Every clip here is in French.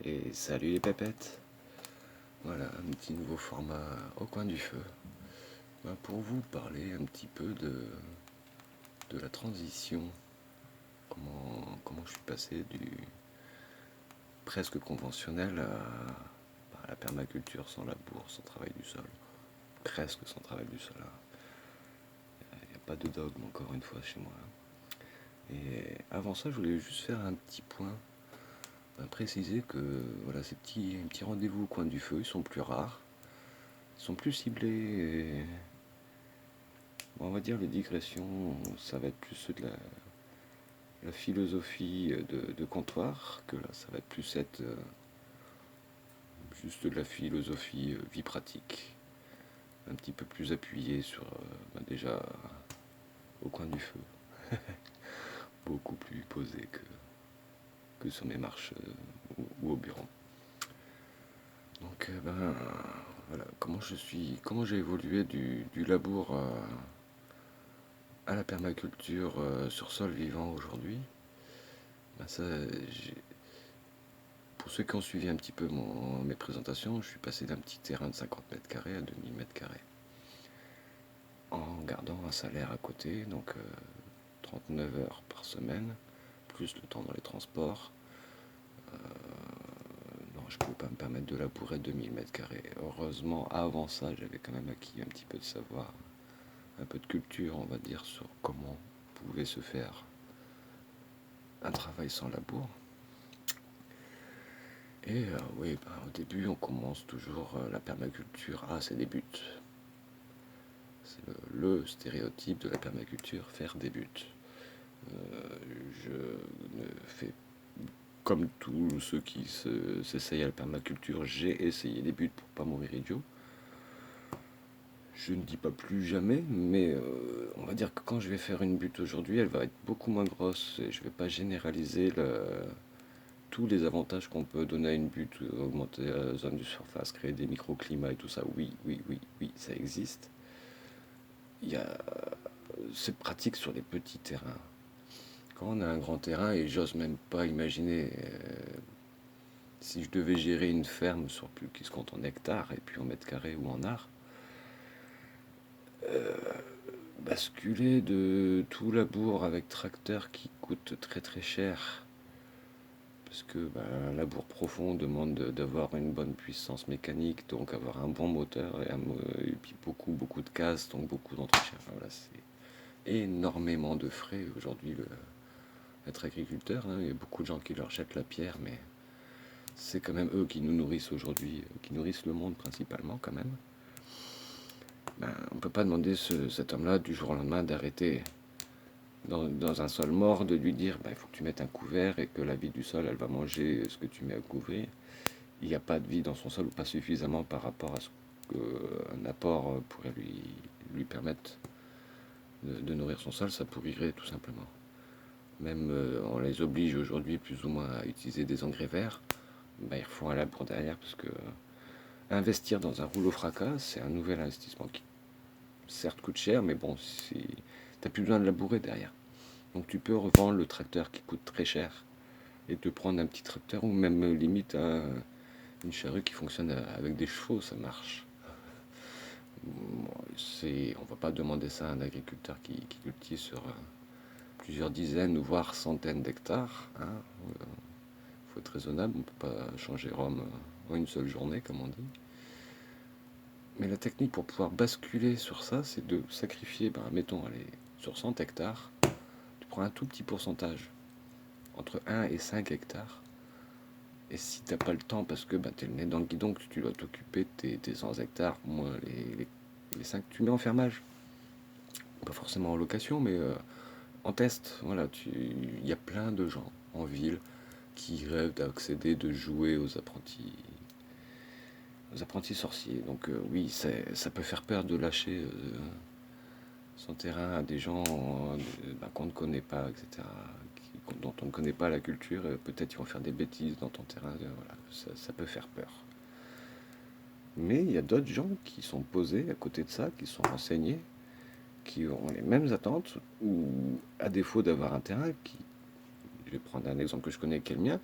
Et salut les pépettes. Voilà, un petit nouveau format au coin du feu. Pour vous parler un petit peu de la transition. Comment je suis passé du presque conventionnel à la permaculture sans labour, sans travail du sol. Presque sans travail du sol. Il n'y a pas de dogme encore une fois chez moi. Et avant ça, je voulais juste faire un petit point, préciser que voilà, ces petits rendez-vous au coin du feu, ils sont plus rares, ils sont plus ciblés. On va dire les digressions, ça va être plus de la philosophie de comptoir, que là, ça va être plus être juste de la philosophie vie pratique, un petit peu plus appuyé sur déjà au coin du feu, beaucoup plus posé que sur mes marches ou au bureau. Donc voilà, comment j'ai évolué du labour à la permaculture sur sol vivant aujourd'hui. Ça, pour ceux qui ont suivi un petit peu mes présentations, je suis passé d'un petit terrain de 50 mètres carrés à 2000 mètres carrés, en gardant un salaire à côté, donc 39 heures par semaine, plus le temps dans les transports. Non, je ne pouvais pas me permettre de labourer 2000 mètres carrés. Heureusement, avant ça, j'avais quand même acquis un petit peu de savoir, un peu de culture, on va dire, sur comment pouvait se faire un travail sans labour. Et oui, au début, on commence toujours la permaculture à ses débuts. C'est le stéréotype de la permaculture, faire des buts. Je ne fais comme tous ceux qui s'essayent à la permaculture, j'ai essayé des buts pour pas mourir idiot. Je ne dis pas plus jamais, mais on va dire que quand je vais faire une butte aujourd'hui, elle va être beaucoup moins grosse et je ne vais pas généraliser tous les avantages qu'on peut donner à une butte, augmenter la zone de surface, créer des microclimats et tout ça. Oui, oui, oui, oui, ça existe. Il y a, c'est pratique sur les petits terrains. Quand on a un grand terrain, et j'ose même pas imaginer si je devais gérer une ferme sur plus qui se compte en hectares et puis en mètres carrés ou en art, basculer de tout labour avec tracteur qui coûte très très cher, parce que un labour profond demande d'avoir une bonne puissance mécanique, donc avoir un bon moteur et puis beaucoup de cases, donc beaucoup d'entretien. Enfin, voilà, c'est énormément de frais aujourd'hui être agriculteur. Il y a beaucoup de gens qui leur jettent la pierre, mais c'est quand même eux qui nous nourrissent aujourd'hui, qui nourrissent le monde principalement quand même. On ne peut pas demander cet homme-là du jour au lendemain d'arrêter dans un sol mort, de lui dire il faut que tu mettes un couvert et que la vie du sol elle va manger ce que tu mets à couvrir. Il n'y a pas de vie dans son sol ou pas suffisamment par rapport à ce qu'un apport pourrait lui permettre de nourrir son sol, ça pourrirait tout simplement. Même on les oblige aujourd'hui plus ou moins à utiliser des engrais verts, ils refont un labour derrière parce que investir dans un rouleau fracas, c'est un nouvel investissement qui certes coûte cher, mais bon, si t'as plus besoin de labourer derrière. Donc tu peux revendre le tracteur qui coûte très cher et te prendre un petit tracteur ou même limite une charrue qui fonctionne avec des chevaux, ça marche. On va pas demander ça à un agriculteur qui cultive sur plusieurs dizaines ou voire centaines d'hectares. Faut être raisonnable, on peut pas changer Rome en une seule journée, comme on dit. Mais la technique pour pouvoir basculer sur ça, c'est de sacrifier, mettons, allez, sur 100 hectares, tu prends un tout petit pourcentage, entre 1 et 5 hectares. Et si t'as pas le temps, parce que t'es le nez dans le guidon, que tu dois t'occuper de tes 100 hectares, moins les 5, tu mets en fermage. Pas forcément en location, mais en test. Voilà, il y a plein de gens en ville qui rêvent d'accéder, de jouer aux apprentis sorciers. Donc oui, ça peut faire peur de lâcher son terrain à des gens qu'on ne connaît pas, etc., dont on ne connaît pas la culture. Peut-être ils vont faire des bêtises dans ton terrain. Voilà, ça peut faire peur. Mais il y a d'autres gens qui sont posés à côté de ça, qui sont renseignés, qui ont les mêmes attentes, ou à défaut d'avoir un terrain, je vais prendre un exemple que je connais qui est le mien,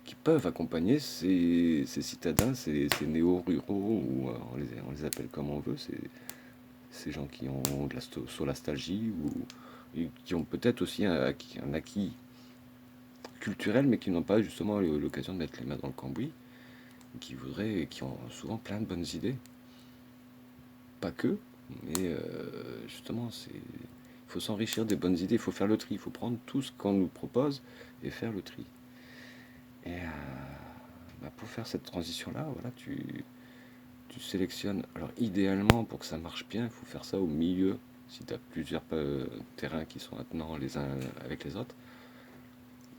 qui peuvent accompagner ces citadins, ces néo-ruraux, ou on les appelle comme on veut, ces gens qui ont de la solastalgie, ou et qui ont peut-être aussi un acquis culturel, mais qui n'ont pas justement l'occasion de mettre les mains dans le cambouis, qui ont souvent plein de bonnes idées. Pas que, mais justement, il faut s'enrichir des bonnes idées, il faut faire le tri, il faut prendre tout ce qu'on nous propose et faire le tri. Et pour faire cette transition-là, voilà, tu sélectionnes. Alors idéalement, pour que ça marche bien, il faut faire ça au milieu. Si tu as plusieurs terrains qui sont attenants les uns avec les autres,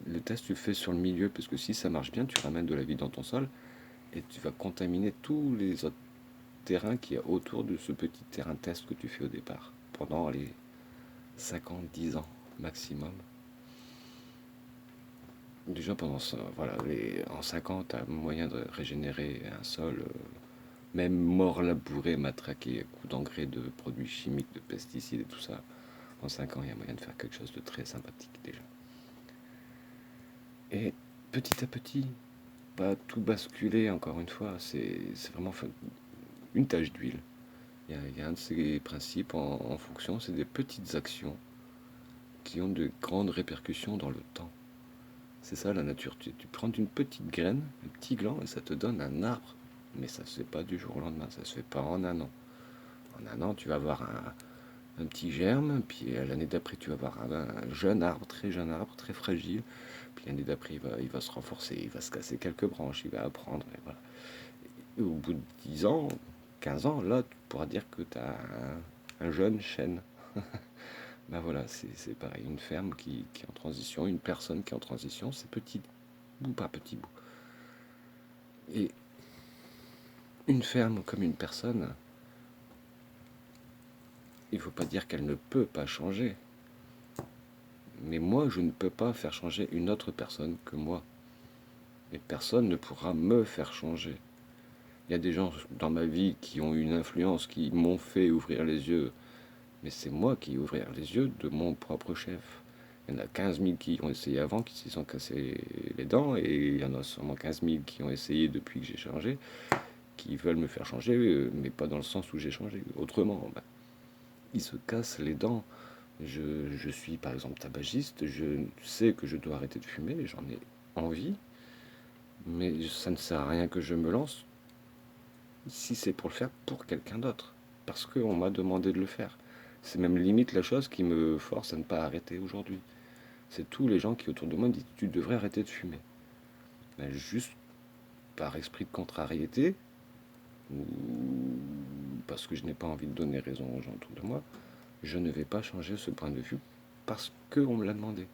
le test tu le fais sur le milieu, parce que si ça marche bien, tu ramènes de la vie dans ton sol et tu vas contaminer tous les autres terrains qu'il y a autour de ce petit terrain test que tu fais au départ, pendant les 50-10 ans maximum. Déjà pendant ça, voilà, en 5 ans, tu as moyen de régénérer un sol, même mort labouré, matraqué, coup d'engrais, de produits chimiques, de pesticides et tout ça. En 5 ans, il y a moyen de faire quelque chose de très sympathique déjà. Et petit à petit, pas tout basculer encore une fois, c'est vraiment une tache d'huile. Il y a un de ces principes en fonction, c'est des petites actions qui ont de grandes répercussions dans le temps. C'est ça la nature. Tu prends une petite graine, un petit gland, et ça te donne un arbre. Mais ça ne se fait pas du jour au lendemain, ça ne se fait pas en un an. En un an, tu vas avoir un petit germe, puis l'année d'après, tu vas avoir un jeune arbre, très fragile. Puis l'année d'après, il va se renforcer, il va se casser quelques branches, il va apprendre. Et voilà. Et au bout de 10 ans, 15 ans, là, tu pourras dire que tu as un jeune chêne. Ben voilà, c'est pareil, une ferme qui est en transition, une personne qui est en transition, c'est petit bout par petit bout. Et une ferme comme une personne, il ne faut pas dire qu'elle ne peut pas changer. Mais moi, je ne peux pas faire changer une autre personne que moi. Et personne ne pourra me faire changer. Il y a des gens dans ma vie qui ont eu une influence, qui m'ont fait ouvrir les yeux. Mais c'est moi qui ai ouvert les yeux de mon propre chef. Il y en a 15 000 qui ont essayé avant, qui s'y sont cassés les dents, et il y en a sûrement 15 000 qui ont essayé depuis que j'ai changé, qui veulent me faire changer, mais pas dans le sens où j'ai changé. Autrement, ils se cassent les dents. Je suis par exemple tabagiste, je sais que je dois arrêter de fumer, j'en ai envie, mais ça ne sert à rien que je me lance si c'est pour le faire pour quelqu'un d'autre, parce qu'on m'a demandé de le faire. C'est même limite la chose qui me force à ne pas arrêter aujourd'hui. C'est tous les gens qui autour de moi me disent tu devrais arrêter de fumer. Ben, juste par esprit de contrariété, ou parce que je n'ai pas envie de donner raison aux gens autour de moi, je ne vais pas changer ce point de vue parce qu'on me l'a demandé.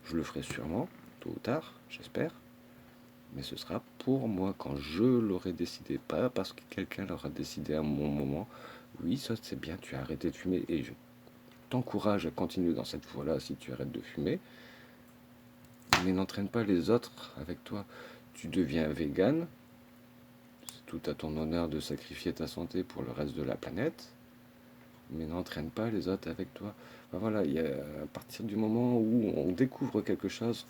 Je le ferai sûrement, tôt ou tard, j'espère, mais ce sera pour moi quand je l'aurai décidé, pas parce que quelqu'un l'aura décidé à mon moment. Oui, ça c'est bien, tu as arrêté de fumer et je t'encourage à continuer dans cette voie-là si tu arrêtes de fumer, mais n'entraîne pas les autres avec toi. Tu deviens vegan, c'est tout à ton honneur de sacrifier ta santé pour le reste de la planète, mais n'entraîne pas les autres avec toi. Ben voilà, à partir du moment où on découvre quelque chose,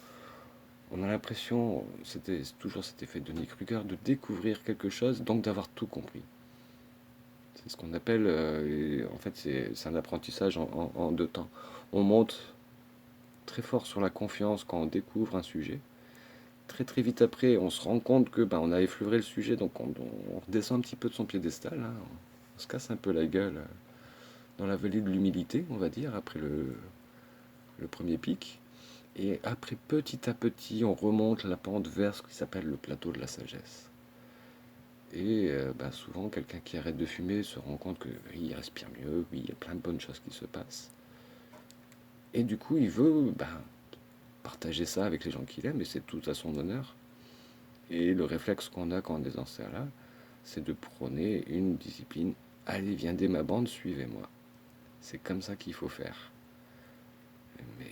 on a l'impression, c'était toujours cet effet de Denis Kruger, de découvrir quelque chose, donc d'avoir tout compris. C'est ce qu'on appelle, en fait, c'est un apprentissage en 2 temps. On monte très fort sur la confiance quand on découvre un sujet. Très très vite après, on se rend compte que on a effleuré le sujet, donc on redescend un petit peu de son piédestal, hein. On se casse un peu la gueule dans la vallée de l'humilité, on va dire, après le premier pic. Et après, petit à petit, on remonte la pente vers ce qui s'appelle le plateau de la sagesse. Et souvent, quelqu'un qui arrête de fumer se rend compte qu'il respire mieux, oui, il y a plein de bonnes choses qui se passent. Et du coup, il veut partager ça avec les gens qu'il aime, et c'est tout à son honneur. Et le réflexe qu'on a quand on est dans ce là, c'est de prôner une discipline. Allez, viendez ma bande, suivez-moi. C'est comme ça qu'il faut faire. Mais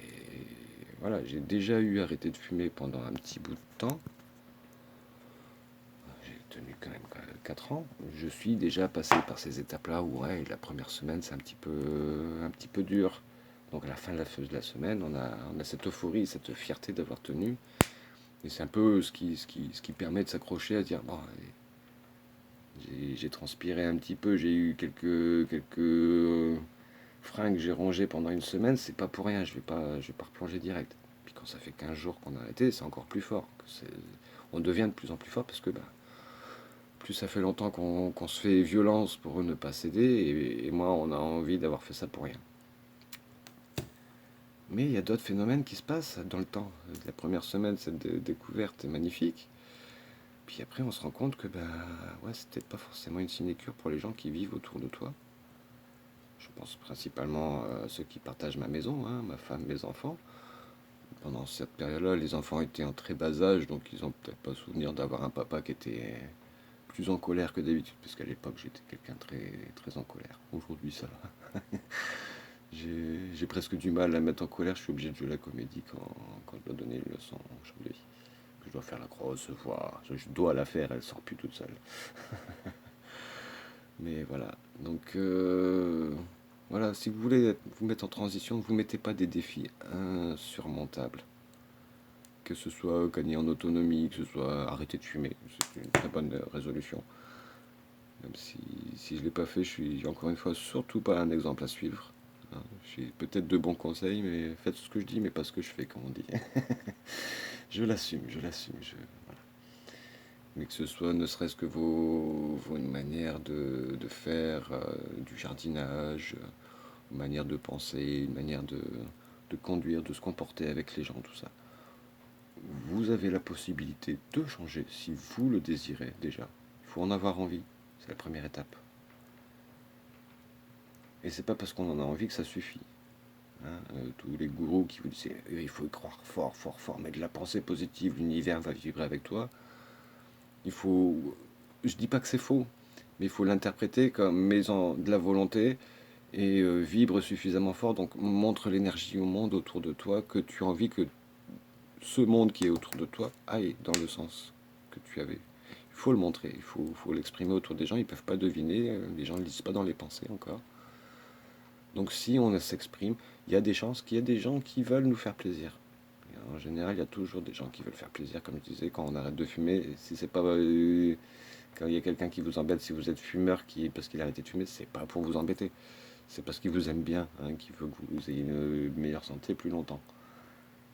voilà, j'ai déjà eu arrêté de fumer pendant un petit bout de temps. J'ai tenu quand même 4 ans. Je suis déjà passé par ces étapes-là où ouais, la première semaine c'est un petit peu dur. Donc à la fin de la semaine, on a cette euphorie, cette fierté d'avoir tenu. Et c'est un peu ce qui permet de s'accrocher à dire, bon, j'ai transpiré un petit peu, j'ai eu quelques fringues que j'ai rangées pendant une semaine, c'est pas pour rien, je vais pas replonger direct. Puis quand ça fait 15 jours qu'on a arrêté, c'est encore plus fort. On devient de plus en plus fort parce que bah, plus ça fait longtemps qu'on se fait violence pour ne pas céder, et moins on a envie d'avoir fait ça pour rien. Mais il y a d'autres phénomènes qui se passent dans le temps. La première semaine, cette découverte est magnifique. Puis après, on se rend compte que bah, ouais, c'est peut-être pas forcément une sinécure pour les gens qui vivent autour de toi. Je pense principalement à ceux qui partagent ma maison, hein, ma femme, mes enfants. Pendant cette période-là, les enfants étaient en très bas âge, donc ils ont peut-être pas souvenir d'avoir un papa qui était plus en colère que d'habitude, parce qu'à l'époque j'étais quelqu'un de très, très en colère. Aujourd'hui ça va. J'ai presque du mal à mettre en colère, je suis obligé de jouer la comédie quand je dois donner une leçon en chambre de vie. Je dois faire la grosse voix, je dois la faire, elle sort plus toute seule. Mais voilà, donc voilà, si vous voulez vous mettre en transition, ne vous mettez pas des défis insurmontables. Que ce soit gagner en autonomie, que ce soit arrêter de fumer, c'est une très bonne résolution. Même si je ne l'ai pas fait, je suis encore une fois surtout pas un exemple à suivre. Hein, j'ai peut-être de bons conseils, mais faites ce que je dis, mais pas ce que je fais, comme on dit. Je l'assume, je l'assume. Voilà. Mais que ce soit ne serait-ce que vos manières de faire, du jardinage, une manière de penser, une manière de conduire, de se comporter avec les gens, tout ça. Vous avez la possibilité de changer si vous le désirez déjà. Il faut en avoir envie, c'est la première étape. Et c'est pas parce qu'on en a envie que ça suffit. Hein. Tous les gourous qui vous disent il faut y croire fort, fort, fort, mais de la pensée positive, l'univers va vibrer avec toi. Il faut. Je dis pas que c'est faux, mais il faut l'interpréter comme maison de la volonté et vibre suffisamment fort, donc montre l'énergie au monde autour de toi que tu as envie que ce monde qui est autour de toi aille dans le sens que tu avais. Il faut le montrer, il faut l'exprimer autour des gens, ils ne peuvent pas deviner, les gens ne lisent pas dans les pensées encore. Donc si on s'exprime, il y a des chances qu'il y ait des gens qui veulent nous faire plaisir. Et en général, il y a toujours des gens qui veulent faire plaisir, comme je disais, quand on arrête de fumer. Si c'est pas quand il y a quelqu'un qui vous embête, si vous êtes fumeur parce qu'il a arrêté de fumer, c'est pas pour vous embêter. C'est parce qu'il vous aime bien, hein, qu'il veut que vous ayez une meilleure santé plus longtemps.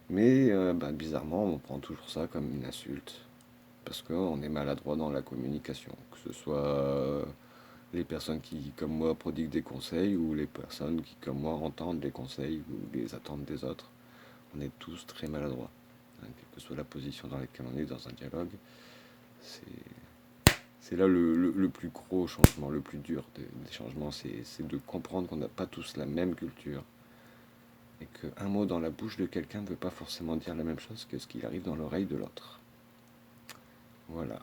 Mais bah, bizarrement, on prend toujours ça comme une insulte. Parce qu'on est maladroit dans la communication. Que ce soit les personnes qui, comme moi, prodiguent des conseils ou les personnes qui, comme moi, entendent les conseils ou les attentes des autres. On est tous très maladroits. Hein, quelle que soit la position dans laquelle on est dans un dialogue, c'est c'est là le plus gros changement, le plus dur des changements, c'est de comprendre qu'on n'a pas tous la même culture et qu'un mot dans la bouche de quelqu'un ne veut pas forcément dire la même chose que ce qui arrive dans l'oreille de l'autre. Voilà.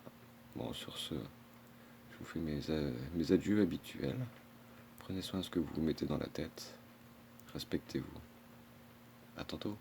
Bon, sur ce, je vous fais mes adieux habituels. Prenez soin de ce que vous vous mettez dans la tête. Respectez-vous. À tantôt.